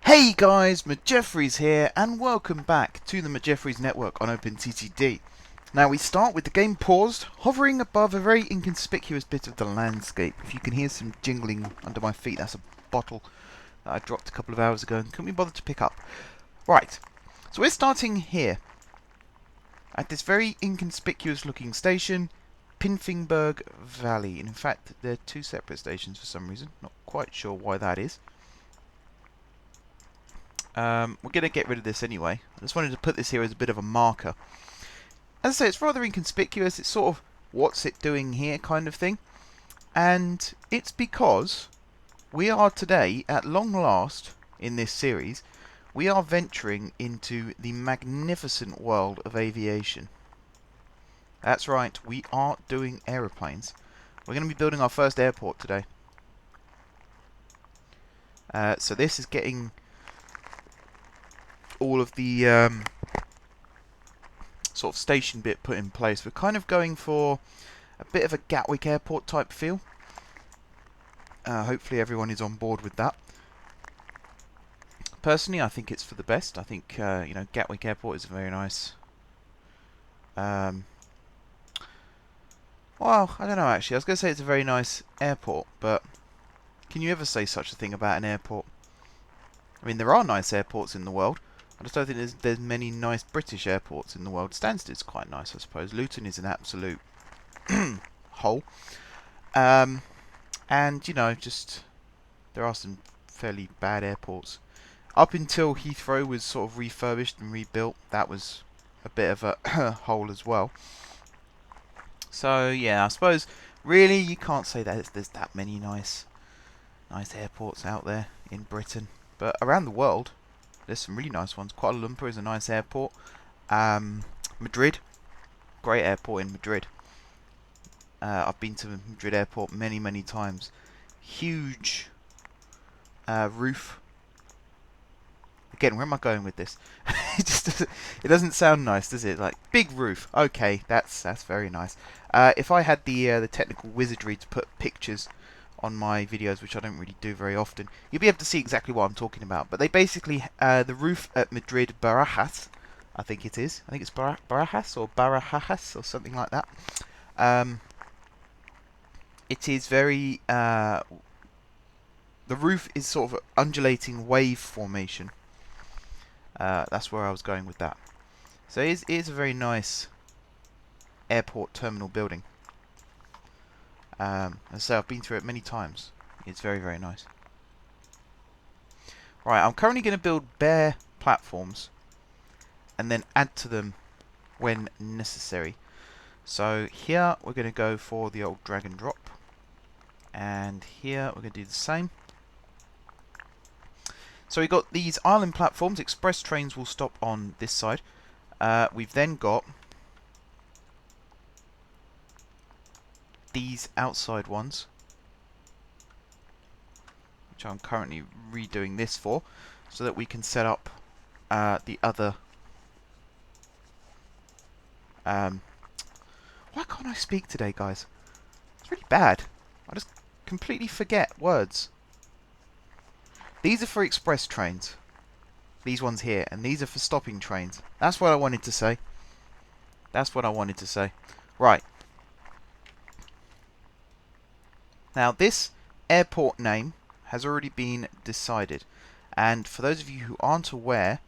Hey guys, McJeffries here, and welcome back to the McJeffries network on OpenTTD. Now we start with the game paused, hovering above a very inconspicuous bit of the landscape. If you can hear some jingling under my feet, that's a bottle that I dropped a couple of hours ago and couldn't be bothered to pick up. Right, so we're starting here, at this very inconspicuous looking station, Pinfingberg Valley. And in fact, they're two separate stations for some reason, not quite sure why that is. We're going to get rid of this anyway. I just wanted to put this here as a bit of a marker. As I say, it's rather inconspicuous. It's sort of, what's it doing here kind of thing. And it's because we are today, at long last, in this series, we are venturing into the magnificent world of aviation. That's right, we are doing aeroplanes. We're going to be building our first airport today. So this is getting all of the sort of station bit put in place. We're kind of going for a bit of a Gatwick Airport type feel. Hopefully everyone is on board with that. Personally, I think it's for the best. I think you know, Gatwick Airport is a very nice. Well, I don't know actually. I was going to say it's a very nice airport, but can you ever say such a thing about an airport? I mean, there are nice airports in the world. I just don't think there's many nice British airports in the world. Stansted's quite nice, I suppose. Luton is an absolute hole. And, you know, just there are some fairly bad airports. Up until Heathrow was sort of refurbished and rebuilt, that was a bit of a hole as well. So, yeah, I suppose, really, you can't say that there's that many nice airports out there in Britain. But around the world, there's some really nice ones. Kuala Lumpur is a nice airport. Madrid, great airport in Madrid. I've been to Madrid airport many times. Huge roof. Again, where am I going with this? It doesn't sound nice, does it? Like, big roof. Okay, that's very nice. If I had the technical wizardry to put pictures on my videos, which I don't really do very often, you'll be able to see exactly what I'm talking about. But they basically, the roof at Madrid Barajas, I think it is. I think it's Barajas or Barajas or something like that. It is very, the roof is sort of undulating wave formation. That's where I was going with that. So it is a very nice airport terminal building. As I say, I've been through it many times. It's very nice. Right, I'm currently going to build bare platforms and then add to them when necessary. So here we're going to go for the old drag and drop, and here we're going to do the same. So we've got these island platforms. Express trains will stop on this side. We've then got these outside ones, which I'm currently redoing this for, so that we can set up the other. Why can't I speak today, guys? It's really bad. I just completely forget words. These are for express trains. These ones here, and these are for stopping trains. That's what I wanted to say. That's what I wanted to say. Right. Now, this airport name has already been decided. And for those of you who aren't aware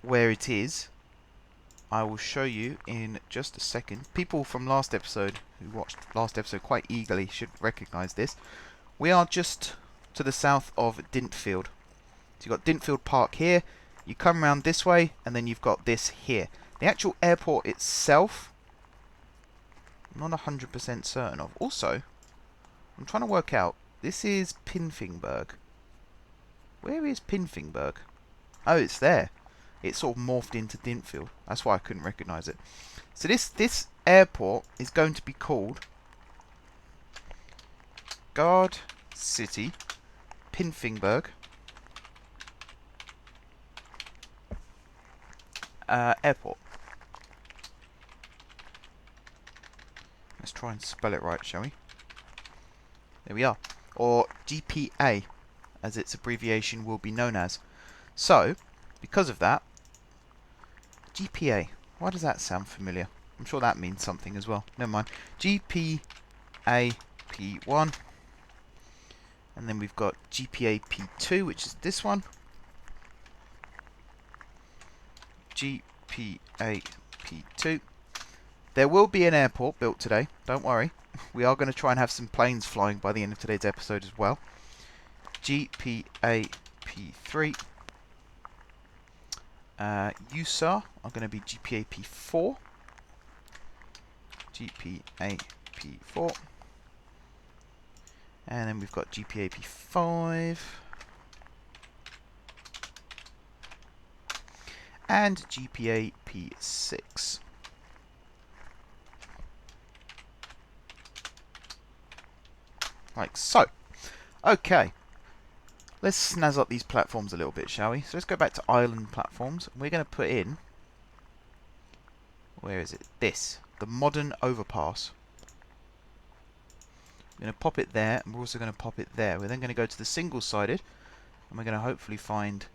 where it is, I will show you in just a second. People from last episode, who watched last episode quite eagerly, should recognise this. We are just to the south of Dintfield. So you've got Dintfield Park here, you come around this way, and then you've got this here. The actual airport itself, I'm not 100% certain of. Also, I'm trying to work out, this is Pinfingberg. Where is Pinfingberg? Oh, it's there. It sort of morphed into Dintfield. That's why I couldn't recognise it. So this airport is going to be called Guard City Pinfingberg Airport. Let's try and spell it right, shall we? There we are. Or GPA. as its abbreviation will be known as. So, because of that, GPA. Why does that sound familiar? I'm sure that means something as well. Never mind. GPA P1. And then we've got GPA P2, which is this one. GPA P2. There will be an airport built today. Don't worry. We are going to try and have some planes flying by the end of today's episode as well. GPA P3. USAR are going to be GPA P4. GPA P4. And then we've got GPA P5. And GPA P6. Like so. Okay. Let's snazz up these platforms a little bit, shall we? So let's go back to island platforms. We're going to put in... Where is it? This. The modern overpass. We're going to pop it there, and we're also going to pop it there. We're then going to go to the single-sided, and we're going to hopefully find...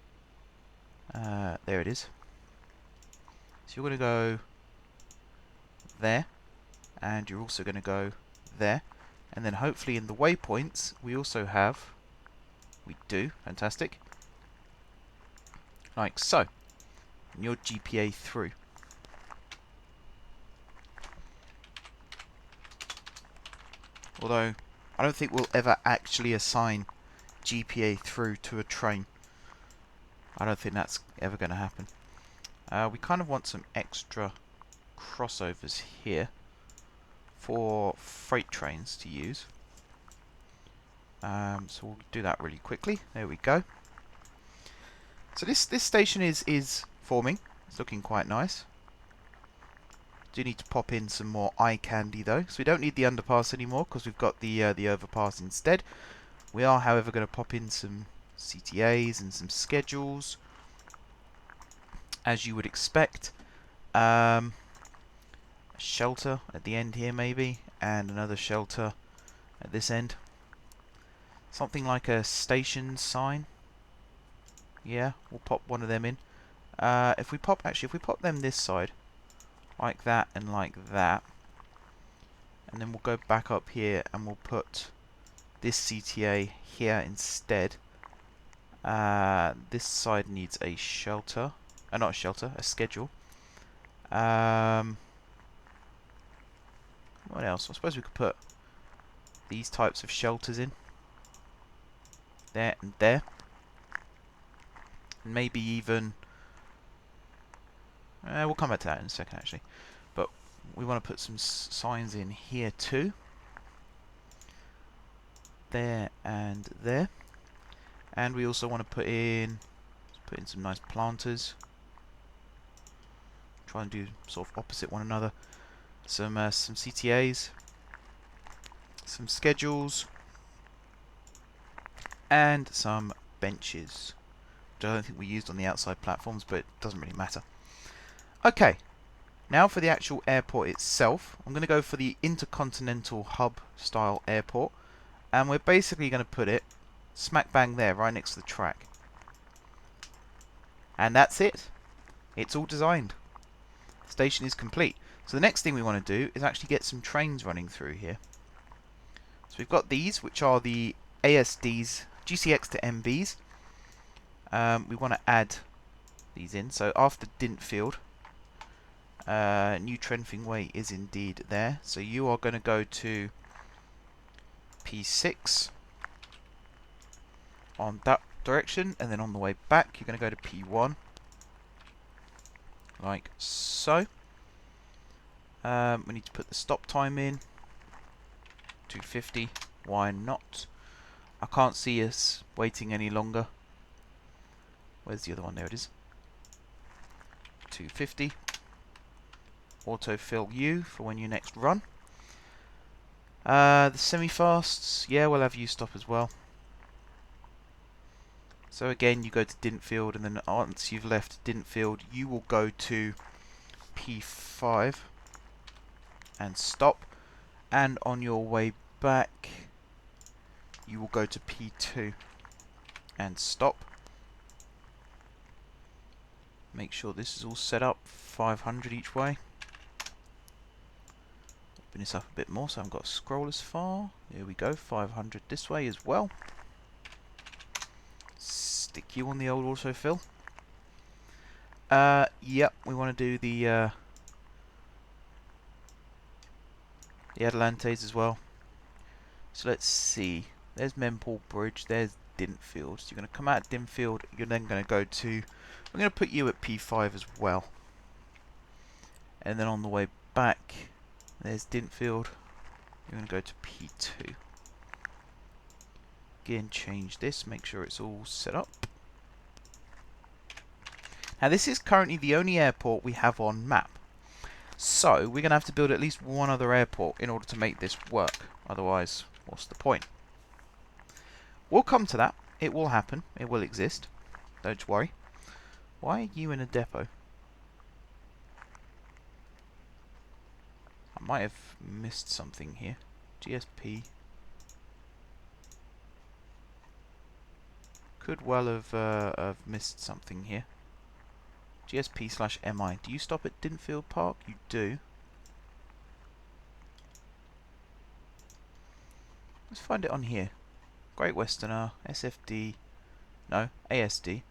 there it is. So you're going to go there, and you're also going to go there. And then hopefully in the waypoints, we also have... We do. Fantastic. Like so. And your GPA through. Although, I don't think we'll ever actually assign GPA through to a train. I don't think that's ever going to happen. We kind of want some extra crossovers here for freight trains to use. So we'll do that really quickly. There we go. So this station is forming. It's looking quite nice. Do need to pop in some more eye candy though. So we don't need the underpass anymore because we've got the overpass instead. We are, however, going to pop in some CTAs and some schedules, as you would expect. A shelter at the end here maybe, and another shelter at this end. Something like a station sign. Yeah, we'll pop one of them in. If we pop them this side, like that and like that, and then we'll go back up here and we'll put this CTA here instead. This side needs a shelter. Not a shelter, a schedule. What else? I suppose we could put these types of shelters in. There and there. And maybe even... we'll come back to that in a second actually. But we want to put some signs in here too. There and there. And we also want to put in some nice planters. Try and do sort of opposite one another. Some CTAs. Some schedules. And some benches, which I don't think we used on the outside platforms, but it doesn't really matter. Okay, now for the actual airport itself. I'm going to go for the intercontinental hub style airport, and we're basically going to put it smack bang there, right next to the track. And that's it. It's all designed. The station is complete. So the next thing we want to do is actually get some trains running through here. So we've got these, which are the ASDs, GCX to MBs. We want to add these in. So after Dintfield, New Trenthing Way is indeed there. So you are going to go to P6 on that direction, and then on the way back you're going to go to P1, like so. We need to put the stop time in 250. Why not? I can't see us waiting any longer. Where's the other one? There it is. 250. Autofill U for when you next run. The semi-fasts, yeah, we'll have U stop as well. So again, you go to Dintfield, and then once you've left Dintfield, you will go to P5 and stop. And on your way back, you will go to P2. and stop. Make sure this is all set up 500 each way. Open this up a bit more so I haven't got to scroll as far. There we go, 500 this way as well. Stick you on the old autofill. Yep, we want to do the Atalantes as well. So let's see. There's Menport Bridge. There's Dintfield. So you're going to come out of Dintfield. You're then going to go to... We're going to put you at P5 as well. And then on the way back, there's Dintfield. You're going to go to P2. Again, change this. Make sure it's all set up. Now this is currently the only airport we have on map. So we're going to have to build at least one other airport in order to make this work. Otherwise, what's the point? We'll come to that. It will happen. It will exist. Don't worry. Why are you in a depot? I might have missed something here. GSP. Could well have missed something here. GSP/MI. Do you stop at Dintfield Park? You do. Let's find it on here. Great Westerner, SFD, no, ASD.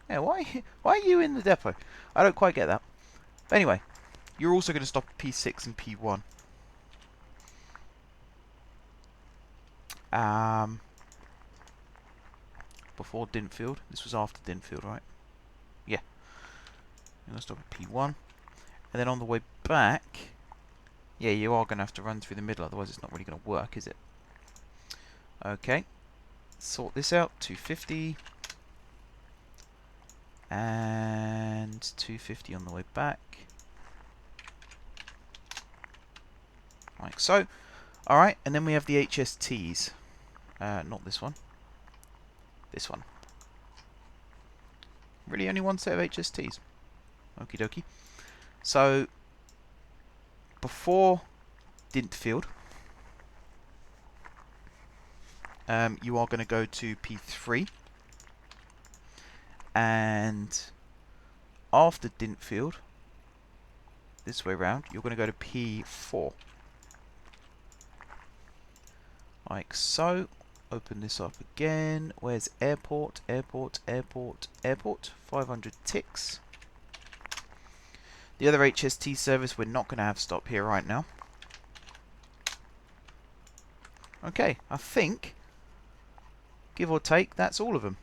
Yeah, why are you in the depot? I don't quite get that. But anyway, you're also going to stop at P6 and P1. Before Dintfield. This was after Dintfield, right? Yeah. You're going to stop at P1. And then on the way back, yeah, you are going to have to run through the middle, otherwise it's not really going to work, is it? Okay. Sort this out. 250. And 250 on the way back. Like so. Alright, and then we have the HSTs. Not this one. This one. Really only one set of HSTs. Okie dokie. So, before Dintfield, you are going to go to P3. And after Dintfield, this way round, you're going to go to P4. Like so. Open this up again. Where's airport? Airport, airport, airport. 500 ticks. The other HST service we're not going to have stop here right now. Okay, I think, give or take, that's all of them.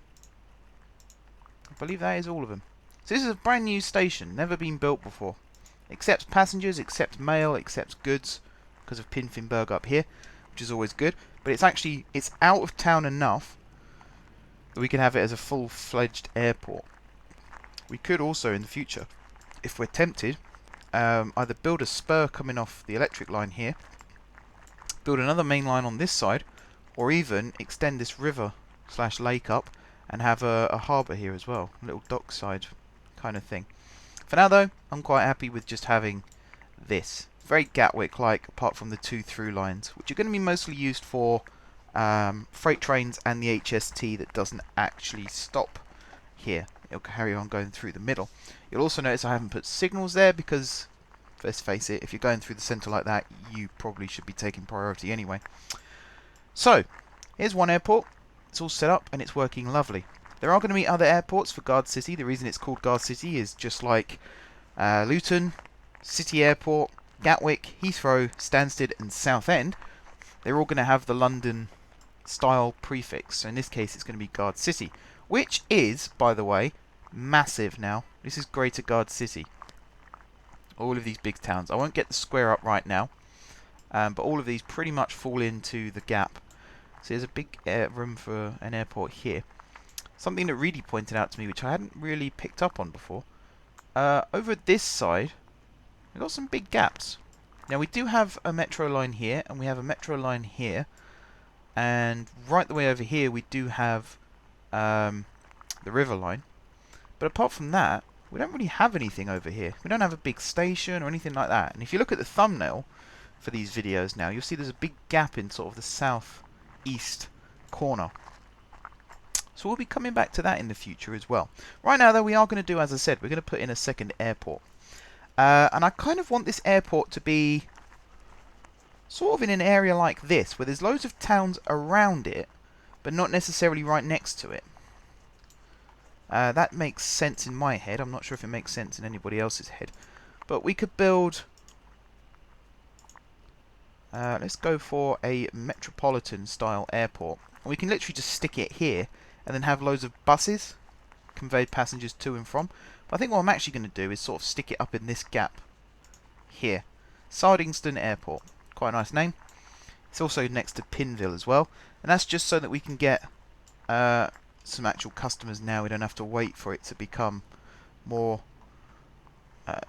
I believe that is all of them. So this is a brand new station, never been built before. Accepts passengers, accepts mail, accepts goods, because of Pinfinberg up here, which is always good. But it's out of town enough that we can have it as a full-fledged airport. We could also, in the future, if we're tempted, either build a spur coming off the electric line here, build another main line on this side, or even extend this river/lake up and have a harbour here as well, a little dockside kind of thing. For now though, I'm quite happy with just having this. Very Gatwick-like, apart from the 2 through lines, which are going to be mostly used for freight trains and the HST that doesn't actually stop here. It'll carry on going through the middle. You'll also notice I haven't put signals there because, let's face it, if you're going through the centre like that, you probably should be taking priority anyway. So, here's one airport. It's all set up and it's working lovely. There are going to be other airports for Guard City. The reason it's called Guard City is just like Luton, City Airport, Gatwick, Heathrow, Stansted and Southend. They're all going to have the London style prefix. So in this case it's going to be Guard City, which is, by the way, massive now. This is Greater Guard City. All of these big towns. I won't get the square up right now, but all of these pretty much fall into the gap. So there's a big room for an airport here. Something that really pointed out to me, which I hadn't really picked up on before. Over this side, we've got some big gaps. Now we do have a metro line here, and we have a metro line here. And right the way over here we do have the river line. But apart from that, we don't really have anything over here. We don't have a big station or anything like that. And if you look at the thumbnail, for these videos now, you'll see there's a big gap in sort of the south-east corner. So we'll be coming back to that in the future as well. Right now, though, we are going to do, as I said, we're going to put in a second airport. And I kind of want this airport to be sort of in an area like this, where there's loads of towns around it, but not necessarily right next to it. That makes sense in my head. I'm not sure if it makes sense in anybody else's head. But we could build... let's go for a metropolitan-style airport. And we can literally just stick it here, and then have loads of buses convey passengers to and from. But I think what I'm actually going to do is sort of stick it up in this gap here. Sardingston Airport. Quite a nice name. It's also next to Pinville as well. And that's just so that we can get some actual customers now. We don't have to wait for it to become more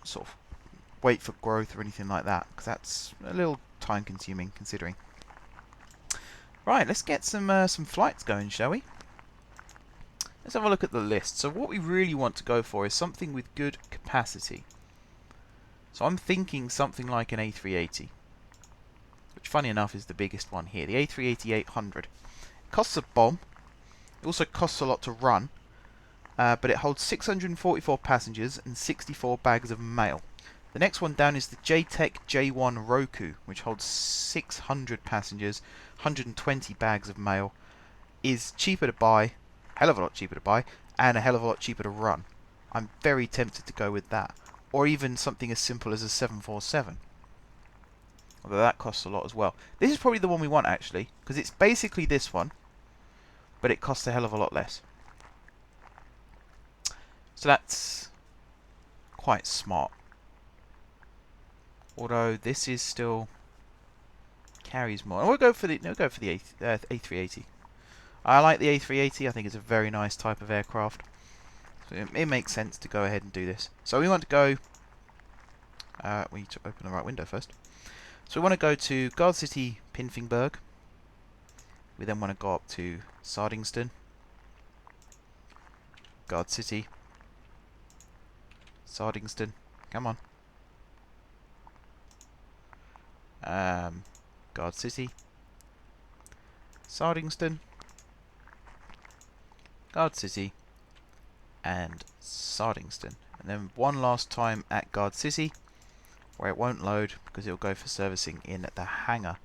sort of wait for growth or anything like that. Because that's a little time consuming considering. Right, let's get some flights going, shall we? Let's have a look at the list. So what we really want to go for is something with good capacity. So I'm thinking something like an A380. Which, funny enough, is the biggest one here. The A380-800. It costs a bomb. It also costs a lot to run. But it holds 644 passengers and 64 bags of mail. The next one down is the JTEC J1 Roku, which holds 600 passengers, 120 bags of mail. Is cheaper to buy, hell of a lot cheaper to buy, and a hell of a lot cheaper to run. I'm very tempted to go with that. Or even something as simple as a 747. Although that costs a lot as well. This is probably the one we want, actually, because it's basically this one, but it costs a hell of a lot less. So that's quite smart. Although this is still carries more. We'll go for the A380. I like the A380. I think it's a very nice type of aircraft. So it makes sense to go ahead and do this. So we want to go. We need to open the right window first. So we want to go to Guard City, Pinfingburg. We then want to go up to Sardingston, Guard City, Sardingston. Come on. Guard City, Sardingston, Guard City, and Sardingston. And then one last time at Guard City, where it won't load because it will go for servicing in the hangar.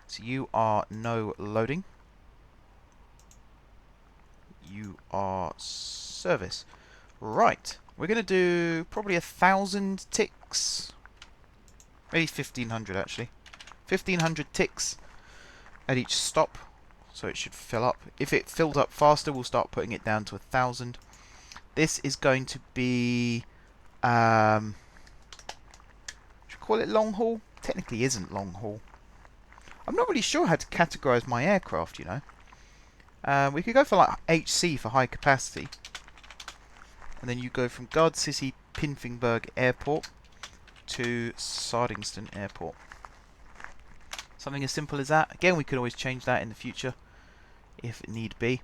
So you are no loading. You are service. Right. We're going to do probably 1,000 ticks. Maybe 1,500 actually. 1,500 ticks at each stop. So it should fill up. If it fills up faster, we'll start putting it down to 1,000. This is going to be... should we call it long haul? Technically isn't long haul. I'm not really sure how to categorize my aircraft, you know. We could go for like HC for high capacity. And then you go from Guard City, Pinfingburg Airport to Sardingston Airport. Something as simple as that. Again, we could always change that in the future if need be.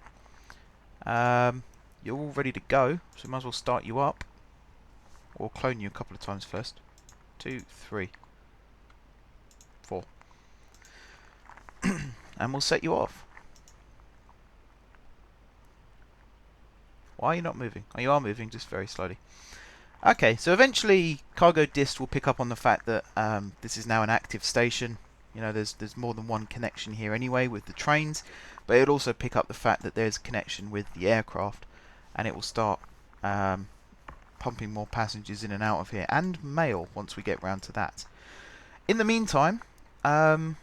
You're all ready to go, so we might as well start you up. Or clone you a couple of times first. 2, 3, 4. And we'll set you off. Why are you not moving? Oh, you are moving, just very slowly. Okay, so eventually Cargo Dist will pick up on the fact that this is now an active station. You know, there's more than one connection here anyway with the trains, but it'll also pick up the fact that there's a connection with the aircraft, and it will start pumping more passengers in and out of here, and mail once we get round to that. In the meantime, kind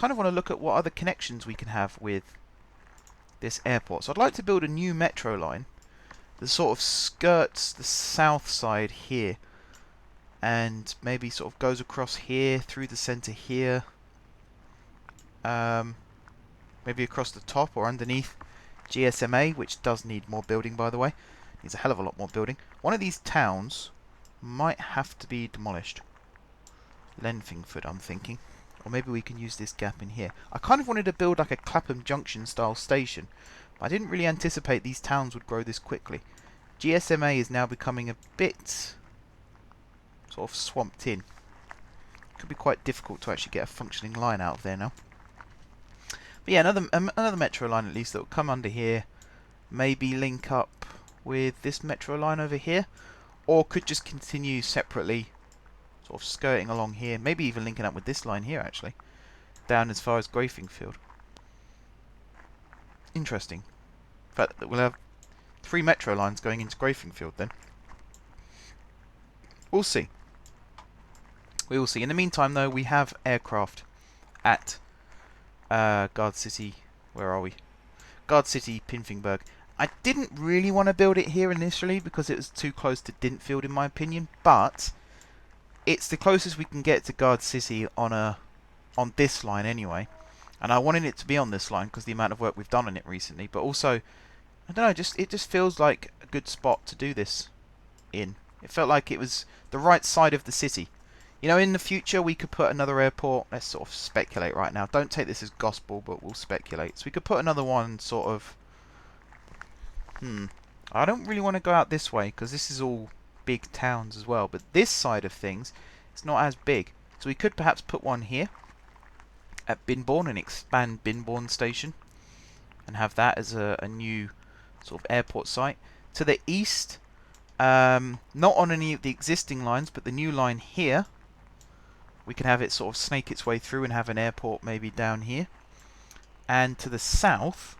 of want to look at what other connections we can have with this airport. So I'd like to build a new metro line that sort of skirts the south side here and maybe sort of goes across here through the centre here, maybe across the top or underneath GSMA, which does need more building, by the way. Needs a hell of a lot more building. One of these towns might have to be demolished. Lenfingford, I'm thinking. Or maybe we can use this gap in here. I kind of wanted to build like a Clapham Junction style station, but I didn't really anticipate these towns would grow this quickly. GSMA is now becoming a bit sort of swamped in. Could be quite difficult to actually get a functioning line out of there now. But yeah, another metro line at least that will come under here. Maybe link up with this metro line over here, or could just continue separately, sort of skirting along here. Maybe even linking up with this line here actually, down as far as Grafingfield. Interesting. In fact, we'll have 3 metro lines going into Grafingfield then. We'll see. We will see. In the meantime, though, we have aircraft at Guard City. Where are we? Guard City, Pinfingburg. I didn't really want to build it here initially because it was too close to Dintfield, in my opinion. But it's the closest we can get to Guard City on this line anyway. And I wanted it to be on this line because the amount of work we've done on it recently. But also, I don't know, it just feels like a good spot to do this in. It felt like it was the right side of the city. You know, in the future we could put another airport. Let's sort of speculate right now. Don't take this as gospel, but we'll speculate. So we could put another one sort of... I don't really want to go out this way because this is all big towns as well. But this side of things, it's not as big. So we could perhaps put one here at Binbourne and expand Binbourne Station and have that as a new sort of airport site. To the east, not on any of the existing lines, but the new line here, we can have it sort of snake its way through and have an airport maybe down here. And to the south,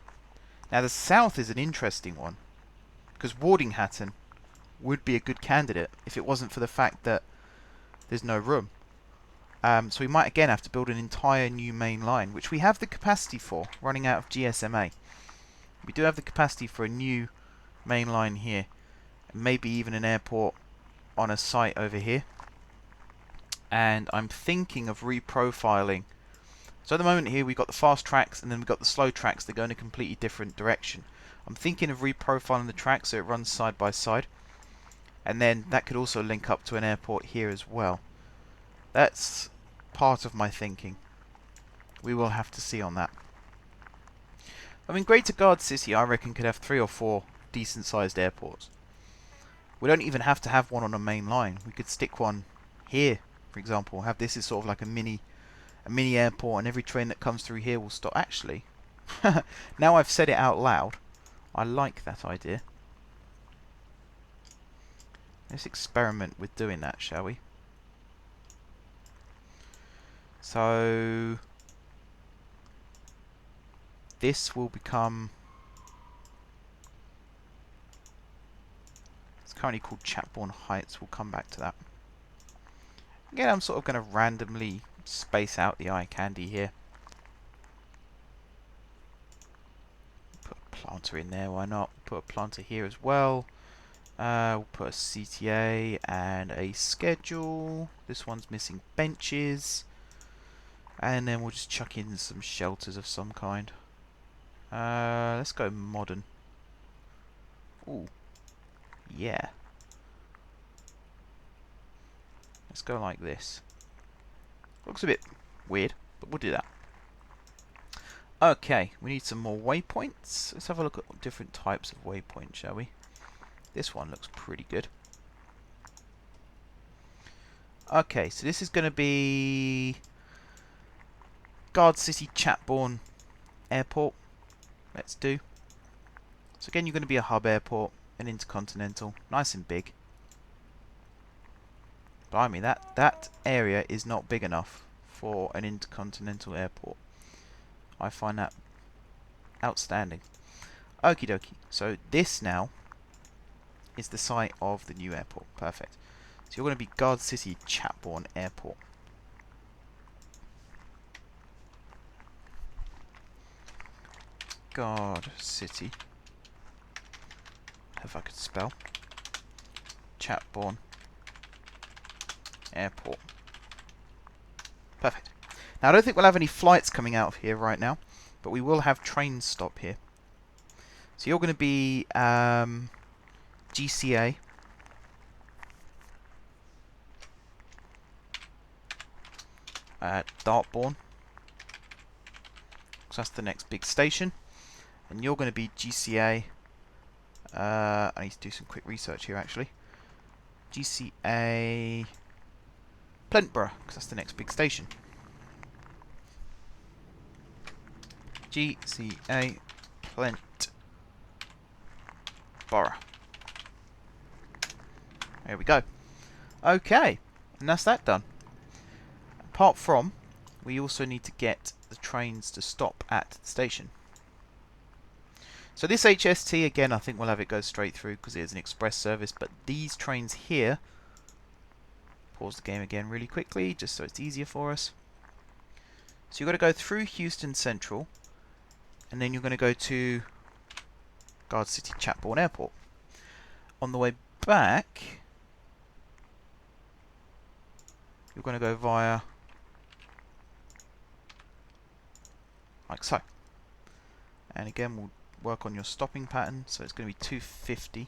now the south is an interesting one, because Wardinghattan would be a good candidate if it wasn't for the fact that there's no room. So we might again have to build an entire new main line, which we have the capacity for, running out of GSMA. We do have the capacity for a new main line here, and maybe even an airport on a site over here. And I'm thinking of reprofiling. So at the moment here we've got the fast tracks and then we've got the slow tracks that go in a completely different direction. I'm thinking of reprofiling the track so it runs side by side. And then that could also link up to an airport here as well. That's part of my thinking. We will have to see on that. I mean, Greater Guard City I reckon could have 3 or 4 decent sized airports. We don't even have to have one on a main line. We could stick one here, for example. Have this as sort of like a mini airport, and every train that comes through here will stop. Actually, now I've said it out loud, I like that idea. Let's experiment with doing that, shall we? So this will become... It's currently called Chatbourne Heights. We'll come back to that. Again, I'm sort of going to randomly space out the eye candy here. Put a planter in there, why not? Put a planter here as well. We'll put a CTA and a schedule. This one's missing benches. And then we'll just chuck in some shelters of some kind. Let's go modern. Ooh. Yeah. Let's go like this. Looks a bit weird, but we'll do that. Okay, we need some more waypoints. Let's have a look at different types of waypoint, shall we? This one looks pretty good. Okay, so this is going to be Guard City Chatbourne Airport. Let's do. So again, you're going to be a hub airport, an intercontinental, nice and big. Blimey, that area is not big enough for an intercontinental airport. I find that outstanding. Okie dokie. So this now is the site of the new airport. Perfect. So you're going to be Guard City Chatbourne Airport. Guard City. If I could spell. Chatbourne Airport. Perfect. Now I don't think we'll have any flights coming out of here right now, but we will have trains stop here. So you're going to be GCA. At Dartbourne. So that's the next big station. And you're going to be GCA. I need to do some quick research here actually. GCA Plentborough, because that's the next big station. GCA Plentborough. There we go. Okay, and that's that done. Apart from, we also need to get the trains to stop at the station. So this HST, again, I think we'll have it go straight through because it is an express service, but these trains here, pause the game again really quickly, just so it's easier for us. So you've got to go through Houston Central, and then you're going to go to Guard City Chatbourne Airport. On the way back, you're going to go via, like so. And again, we'll work on your stopping pattern, so it's going to be 250.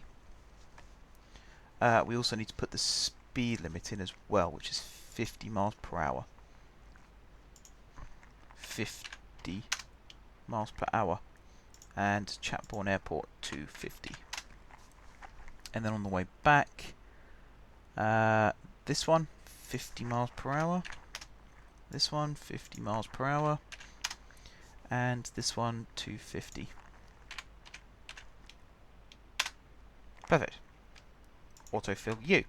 We also need to put the speed limit in as well, which is 50 miles per hour. 50 miles per hour. And Chatbourne Airport 250. And then on the way back, this one 50 miles per hour. This one 50 miles per hour. And this one 250. Perfect. Autofill U.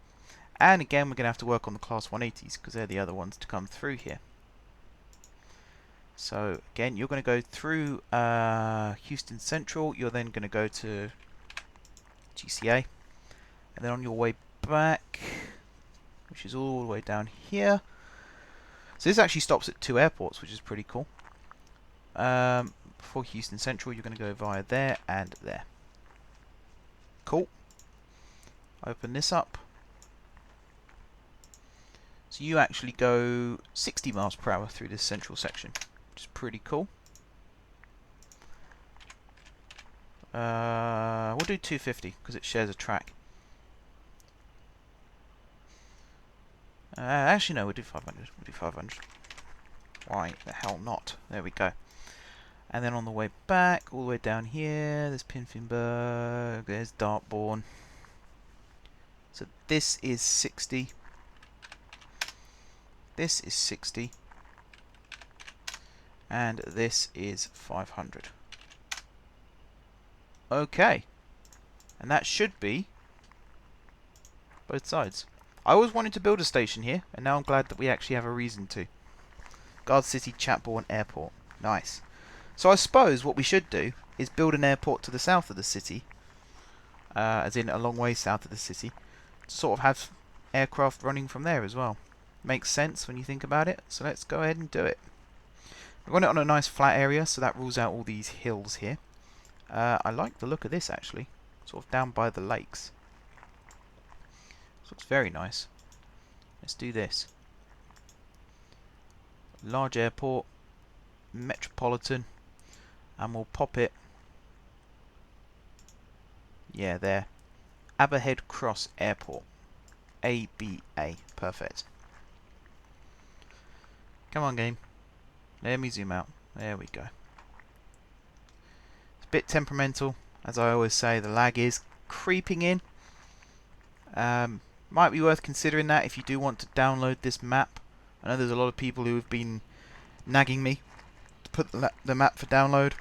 And again, we're going to have to work on the Class 180s because they're the other ones to come through here. So again, you're going to go through Houston Central. You're then going to go to GCA. And then on your way back, which is all the way down here. So this actually stops at 2 airports, which is pretty cool. For Houston Central, you're going to go via there and there. Cool. Open this up. So you actually go 60 miles per hour through this central section, which is pretty cool. We'll do 250 because it shares a track. Actually, no, we'll do 500. We'll do 500. Why the hell not? There we go. And then on the way back, all the way down here, there's Pinfinberg, there's Dartbourne. So this is 60. This is 60. And this is 500. Okay. And that should be both sides. I always wanted to build a station here, and now I'm glad that we actually have a reason to. Guard City Chatbourne Airport. Nice. So I suppose what we should do is build an airport to the south of the city, as in a long way south of the city, to sort of have aircraft running from there as well. Makes sense when you think about it, so let's go ahead and do it. We've got it on a nice flat area, so that rules out all these hills here. I like the look of this actually, sort of down by the lakes. So it's very nice. Let's do this. Large airport, metropolitan, and we'll pop it, yeah, there. Aberhead Cross Airport. ABA. Perfect. Come on, game. Let me zoom out. There we go. It's a bit temperamental. As I always say, the lag is creeping in. Might be worth considering that if you do want to download this map. I know there's a lot of people who have been nagging me to put the map for download.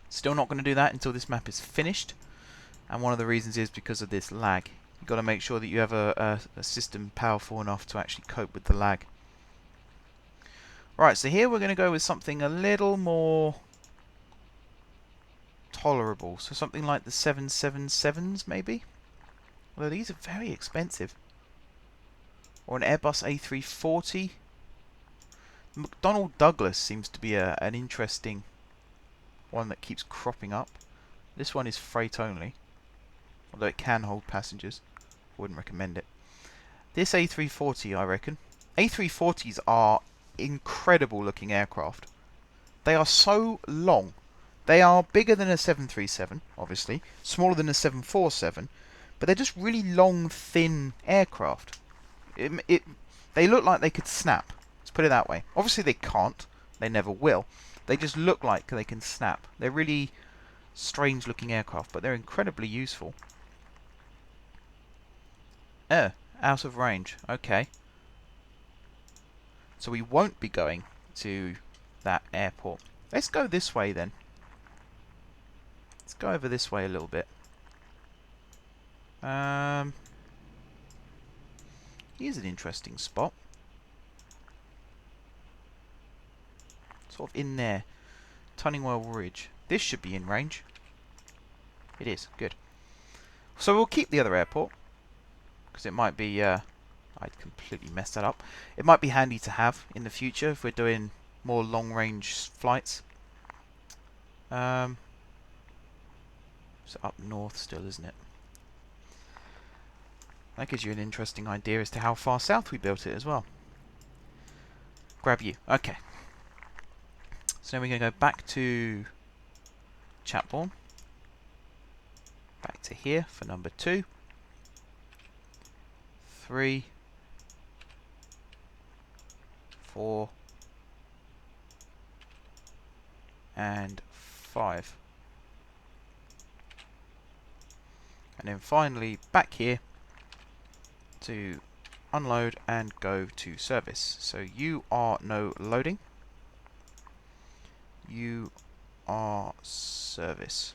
Still not going to do that until this map is finished. And one of the reasons is because of this lag. You've got to make sure that you have a system powerful enough to actually cope with the lag. Right, so here we're going to go with something a little more tolerable. So something like the 777s maybe? Although these are very expensive. Or an Airbus A340. McDonnell Douglas seems to be an interesting one that keeps cropping up. This one is freight only, although it can hold passengers. Wouldn't recommend it. This A340, I reckon. A340s are incredible looking aircraft. They are so long. They are bigger than a 737, obviously, smaller than a 747, but they're just really long, thin aircraft. They look like they could snap. Let's put it that way. Obviously they can't. They never will. They just look like they can snap. They're really strange looking aircraft, but they're incredibly useful. Out of range. Okay. So we won't be going to that airport. Let's go this way then. Let's go over this way a little bit. Here's an interesting spot. Sort of in there. Tunningwell Ridge. This should be in range. It is. Good. So we'll keep the other airport. Because it might be... I completely messed that up. It might be handy to have in the future if we're doing more long-range flights. It's up north still, isn't it? That gives you an interesting idea as to how far south we built it as well. Grab you. Okay. So now we're going to go back to Chapbourne. Back to here for number 2. 3. 4. And 5. And then finally back here to unload and go to service. So you are no loading. You are service.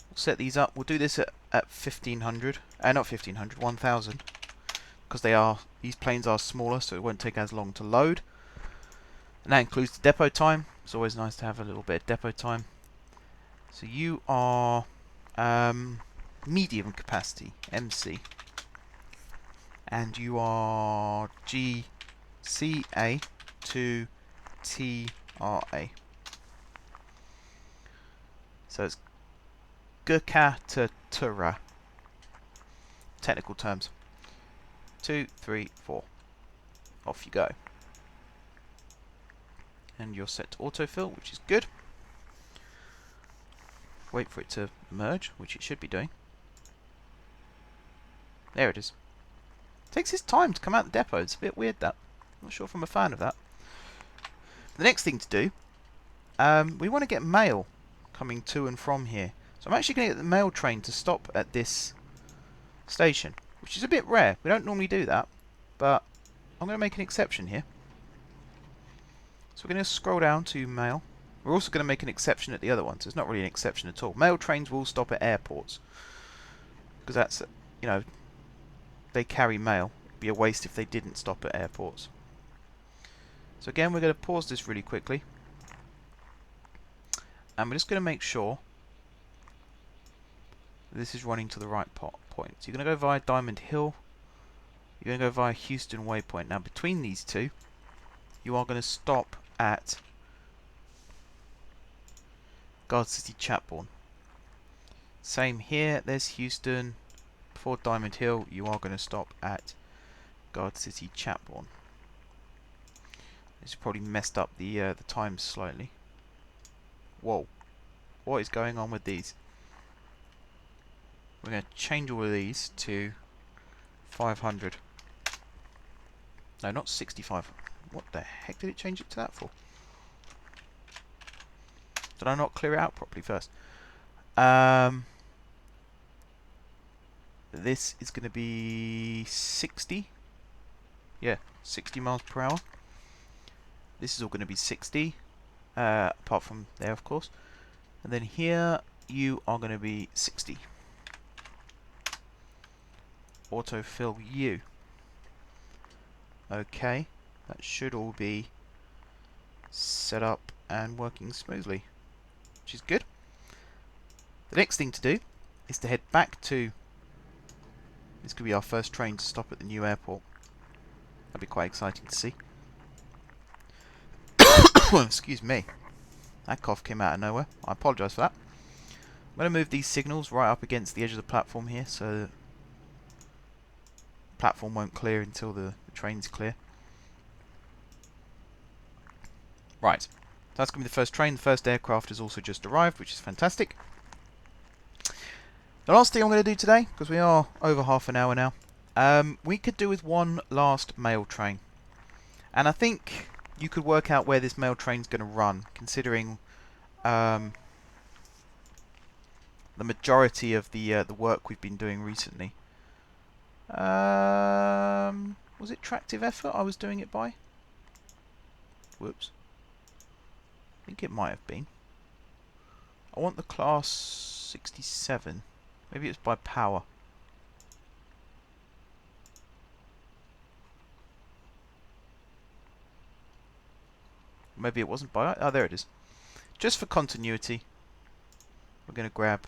We'll set these up. We'll do this at 1500. Not 1500, 1000. Because these planes are smaller, so it won't take as long to load. And that includes the depot time. It's always nice to have a little bit of depot time. So you are medium capacity, MC. And you are GCA to TRA. So it's Gkatatura. Technical terms. 2, 3, 4. Off you go. And you're set to autofill, which is good. Wait for it to merge, which it should be doing. There it is. Takes its time to come out the depot. It's a bit weird, that. Not sure if I'm a fan of that. The next thing to do, we want to get mail coming to and from here. So I'm actually going to get the mail train to stop at this station, which is a bit rare. We don't normally do that, but I'm going to make an exception here. So we're going to scroll down to mail. We're also going to make an exception at the other one, so it's not really an exception at all. Mail trains will stop at airports, because that's, you know, they carry mail. It'd be a waste if they didn't stop at airports. So again, we're going to pause this really quickly. And we're just going to make sure this is running to the right point. So you're going to go via Diamond Hill. You're going to go via Houston Waypoint. Now between these two, you are going to stop at Guard City Chapbourne. Same here, there's Houston. Before Diamond Hill, you are going to stop at Guard City Chapbourne. This probably messed up the times slightly. Whoa. What is going on with these? We're going to change all of these to 500. No, not 65. What the heck did it change it to that for? Did I not clear it out properly first? This is going to be 60. Yeah, 60 miles per hour. This is all going to be 60. Apart from there, of course. And then here, you are going to be 60. Autofill you. Okay, that should all be set up and working smoothly, which is good. The next thing to do is to head back to... This could be our first train to stop at the new airport. That'd be quite exciting to see. Excuse me. That cough came out of nowhere. I apologise for that. I'm going to move these signals right up against the edge of the platform here, so the platform won't clear until the train's clear. Right. So that's going to be the first train. The first aircraft has also just arrived, which is fantastic. The last thing I'm going to do today, because we are over half an hour now, we could do with one last mail train. And I think you could work out where this mail train's going to run, considering the majority of the work we've been doing recently. Was it tractive effort I was doing it by? Whoops. I think it might have been. I want the class 67. Maybe it's by power. Maybe it wasn't by... Oh, there it is. Just for continuity, we're going to grab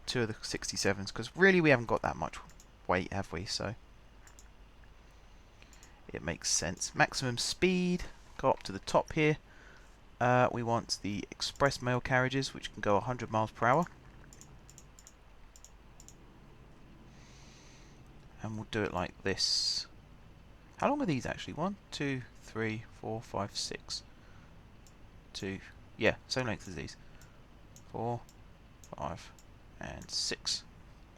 2 of the 67s, because really we haven't got that much weight, have we? So it makes sense. Maximum speed, go up to the top here. We want the express mail carriages, which can go 100 miles per hour. And we'll do it like this. How long are these actually? 1, 2, 3, 4, 5, 6. 2. Yeah, same length as these. 4, 5, and 6.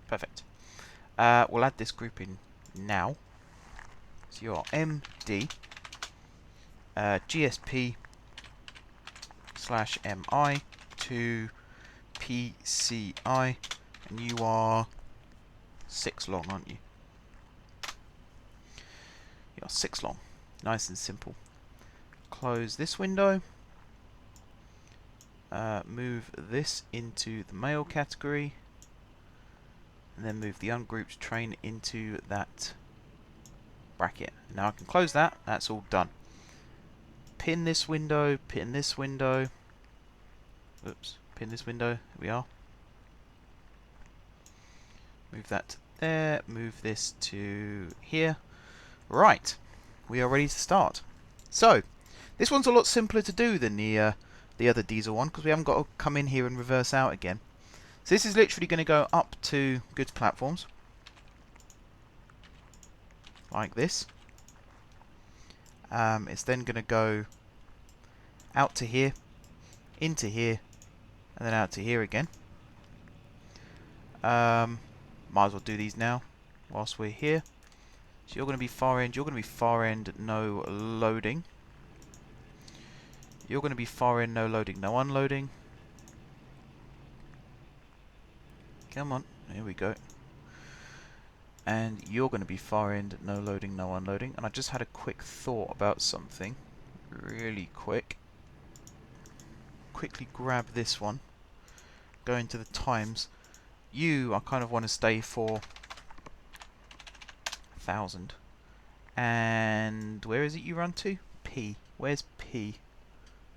Perfect. We'll add this group in now. So you're MD GSP /MI to PCI, and you are 6 long, aren't you? You are 6 long. Nice and simple. Close this window. Move this into the mail category, and then move the ungrouped train into that bracket. Now I can close that. That's all done. Pin this window, pin this window. Oops, pin this window. Here we are. Move that to there. Move this to here. Right, we are ready to start. So, this one's a lot simpler to do than the other diesel one, because we haven't got to come in here and reverse out again. So this is literally going to go up to goods platforms, like this. It's then going to go out to here, into here, and then out to here again. Might as well do these now, whilst we're here. So you're going to be far end, you're going to be far end, no loading. You're going to be far end, no loading, no unloading. Come on, here we go. And you're going to be far end, no loading, no unloading. And I just had a quick thought about something. Really quick. Quickly grab this one. Go into the times. You, I kind of want to stay for 1,000. And where is it you run to? P. Where's P?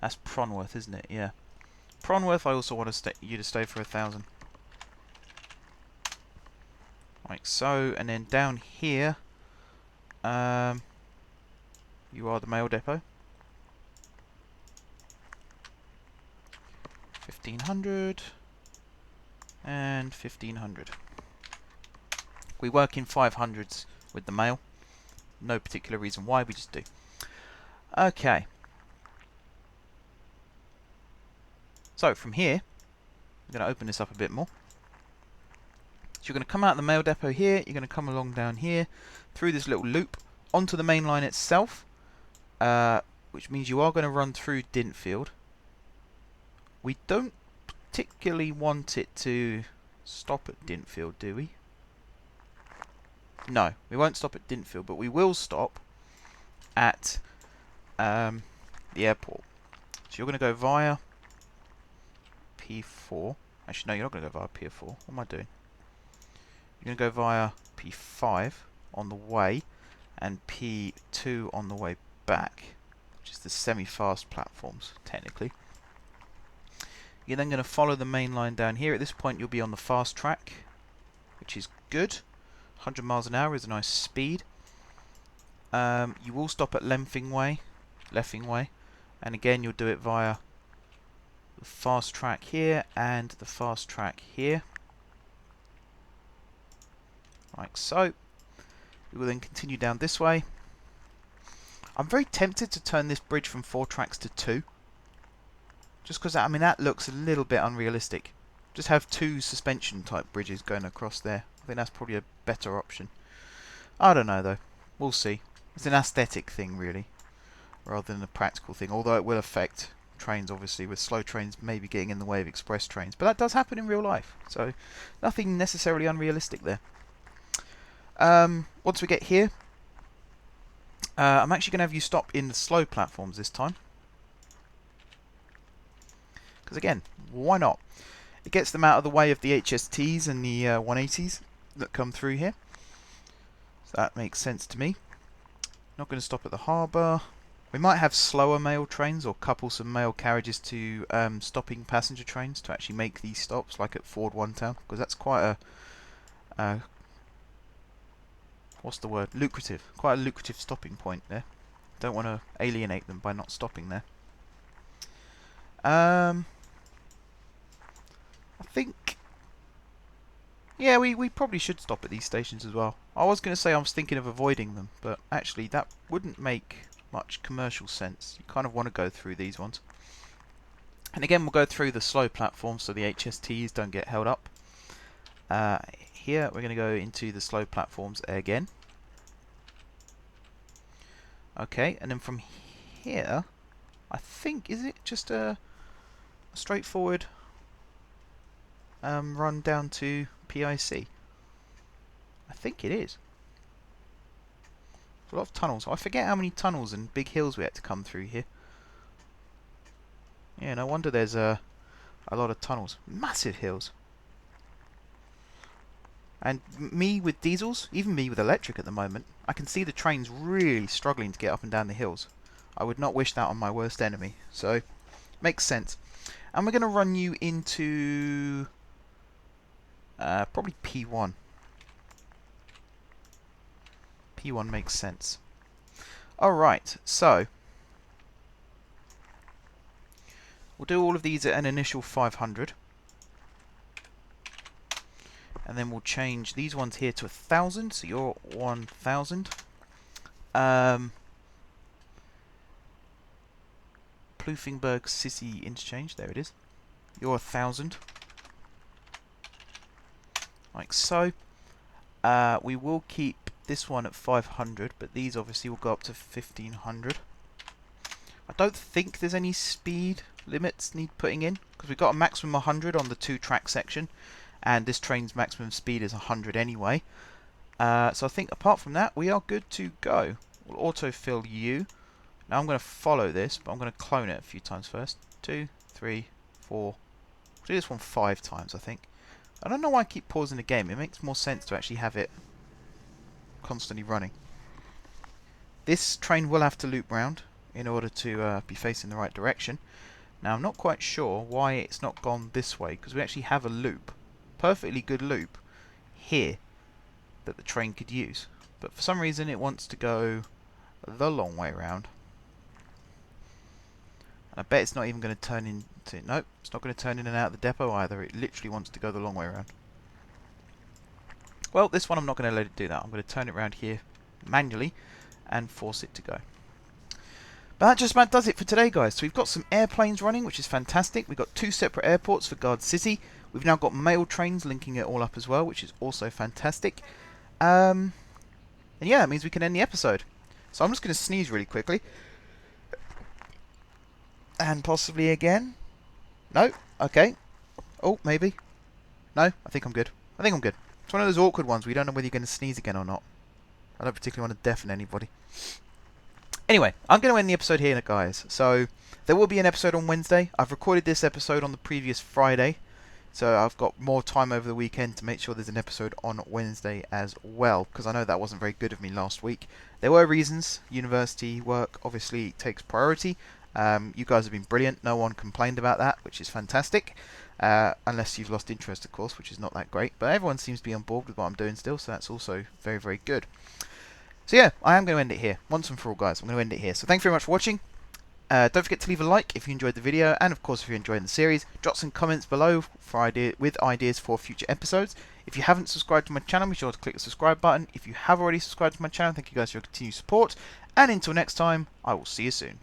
That's Pronworth, isn't it? Yeah. Pronworth, I also want to you to stay for 1,000. Like so, and then down here, you are the mail depot. 1,500 and 1,500. We work in 500s with the mail. No particular reason why, we just do. Okay. So from here, I'm going to open this up a bit more. So you're going to come out of the mail depot here, you're going to come along down here, through this little loop, onto the main line itself, which means you are going to run through Dintfield. We don't particularly want it to stop at Dintfield, do we? No, we won't stop at Dintfield, but we will stop at the airport. So you're going to go via P4. Actually, no, you're not going to go via P4. What am I doing? You're going to go via P5 on the way and P2 on the way back, which is the semi-fast platforms, technically. You're then going to follow the main line down here. At this point, you'll be on the fast track, which is good. 100 miles an hour is a nice speed. You will stop at Leffing Way, and again, you'll do it via the fast track here and the fast track here. Like so. We will then continue down this way. I'm very tempted to turn this bridge from 4 tracks to 2. Just because, I mean, that looks a little bit unrealistic. Just have 2 suspension type bridges going across there. I think that's probably a better option. I don't know though. We'll see. It's an aesthetic thing really, rather than a practical thing. Although it will affect trains, obviously, with slow trains maybe getting in the way of express trains. But that does happen in real life. So nothing necessarily unrealistic there. Once we get here, I'm actually going to have you stop in the slow platforms this time. Because again, why not? It gets them out of the way of the HSTs and the 180s that come through here. So that makes sense to me. Not going to stop at the harbour. We might have slower mail trains or couple some mail carriages to stopping passenger trains to actually make these stops, like at Ford One Town, because that's quite a what's the word? Lucrative. Quite a lucrative stopping point there. Don't want to alienate them by not stopping there. I think, yeah, we probably should stop at these stations as well. I was going to say I was thinking of avoiding them, but actually that wouldn't make much commercial sense. You kind of want to go through these ones. And again, we'll go through the slow platforms so the HSTs don't get held up. Here we're going to go into the slow platforms again. Okay, and then from here, I think, is it just a straightforward run down to PIC? I think it is. A lot of tunnels. I forget how many tunnels and big hills we had to come through here. Yeah, no wonder there's a lot of tunnels. Massive hills. And me with diesels, even me with electric at the moment, I can see the trains really struggling to get up and down the hills. I would not wish that on my worst enemy. So, makes sense. And we're going to run you into probably P1. P1 makes sense. Alright, so we'll do all of these at an initial 500. And then we'll change these ones here to 1,000, so you're 1,000. Plouffinberg City Interchange, there it is. You're 1,000. Like so. We will keep this one at 500, but these obviously will go up to 1,500. I don't think there's any speed limits need putting in, because we've got a maximum 100 on the 2-track section. And this train's maximum speed is 100 anyway. So I think apart from that, we are good to go. We'll autofill you. Now I'm going to follow this, but I'm going to clone it a few times first. 2, 3, 4. We'll do this one 5 times, I think. I don't know why I keep pausing the game. It makes more sense to actually have it constantly running. This train will have to loop round in order to be facing the right direction. Now I'm not quite sure why it's not gone this way, because we actually have a loop. Perfectly good loop here that the train could use, but for some reason it wants to go the long way round. And I bet it's not even going to turn into, nope, it's not going to turn in and out of the depot either. It literally wants to go the long way around. Well, this one I'm not going to let it do that. I'm going to turn it around here manually and force it to go. But that just about does it for today, guys. So we've got some airplanes running, which is fantastic. We've got 2 separate airports for Guard City. We've now got mail trains linking it all up as well, which is also fantastic. And yeah, that means we can end the episode. So I'm just going to sneeze really quickly. And possibly again. No? Okay. Oh, maybe. No? I think I'm good. I think I'm good. It's one of those awkward ones where you don't know whether you're going to sneeze again or not. I don't particularly want to deafen anybody. Anyway, I'm going to end the episode here, guys. So, there will be an episode on Wednesday. I've recorded this episode on the previous Friday. So I've got more time over the weekend to make sure there's an episode on Wednesday as well, because I know that wasn't very good of me last week. There were reasons. University work obviously takes priority. You guys have been brilliant. No one complained about that, which is fantastic. Unless you've lost interest, of course, which is not that great. But everyone seems to be on board with what I'm doing still, so that's also very, very good. So yeah, I am going to end it here. Once and for all, guys. I'm going to end it here. So thanks very much for watching. Don't forget to leave a like if you enjoyed the video, and of course if you're enjoying the series, drop some comments below with ideas for future episodes. If you haven't subscribed to my channel, be sure to click the subscribe button. If you have already subscribed to my channel, thank you guys for your continued support, and until next time, I will see you soon.